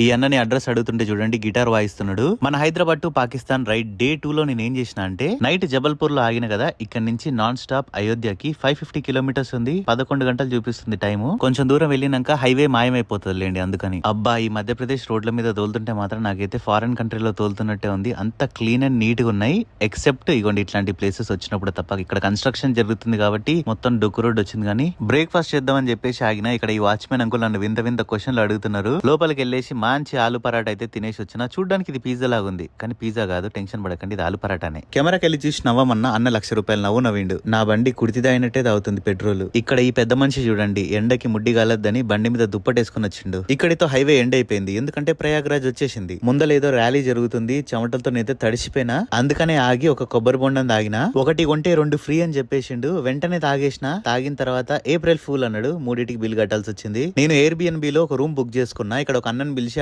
ఈ అన్నని అడ్రస్ అడుగుతుంటే చూడండి గిటార్ వాయిస్తున్నాడు. మన Hyderabad to Pakistan ride day 2 లో నేను ఏం చేసిన అంటే నైట్ జబల్పూర్ లో ఆగిన కదా, ఇక్కడ నుంచి నాన్ స్టాప్ అయోధ్యకి 550 కిలోమీటర్స్ ఉంది. 11 గంటలు చూపిస్తుంది టైము. కొంచెం దూరం వెళ్ళినాక హైవే మాయమైపోతుంది లేండి. అందుకని అబ్బా ఈ మధ్యప్రదేశ్ రోడ్ల మీద తోలుతుంటే మాత్రం నాకైతే ఫారెన్ కంట్రీలో తోలుతున్నట్టే ఉంది. అంత క్లీన్ అండ్ నీట్ గా ఉన్నాయి. ఎక్సెప్ట్ ఇగోండి ఇట్లాంటి ప్లేసెస్ వచ్చినప్పుడు తప్ప. ఇక్కడ కన్స్ట్రక్షన్ జరుగుతుంది కాబట్టి మొత్తం డొక్కు రోడ్ వచ్చింది. కానీ బ్రేక్ఫాస్ట్ చేద్దామని చెప్పేసి ఆగిన. ఇక్కడ ఈ వాచ్మెన్ అంకుల్ నన్ను వింత వింత క్వశ్చన్లు అడుగుతున్నారు. లోపలికి వెళ్ళేసి మంచి ఆలు పరాటా అయితే తినేసి వచ్చిన. చూడడానికి ఇది పిజ్జా లాగా ఉంది కానీ పిజ్జా కాదు, టెన్షన్ పడకండి, ఇది ఆలు పరాటానే. కెమెరాకి వెళ్ళి చూసి నవ్వమన్నా అన్న ₹1,00,000 నవ్విండు. నా బండి కుడితిది అయినట్టే తాగుతుంది పెట్రోల్. ఇక్కడ ఈ పెద్ద మనిషి చూడండి ఎండకి ముడ్డి గాలద్దని బండి మీద దుప్పటేసుకుని వచ్చిండు. ఇక్కడితో హైవే ఎండ్ అయిపోయింది ఎందుకంటే ప్రయాగ్రాజ్ వచ్చేసింది. ముందలేదో ర్యాలీ జరుగుతుంది, చెమటలతో నేతే తడిసిపోయినా. అందుకనే ఆగి ఒక కొబ్బరి బొండం తాగిన. ఒకటి కొంటే 2 ఫ్రీ అని చెప్పేసిండు. వెంటనే తాగేసిన. తాగిన తర్వాత ఏప్రిల్ ఫూల్ అన్నాడు. 3టికి బిల్ కట్టాల్సి వచ్చింది. నేను ఎయిర్ బిఎన్బి లో ఒక రూమ్ బుక్ చేసుకున్నా. ఇక్కడ ఒక అన్నని పిలిచి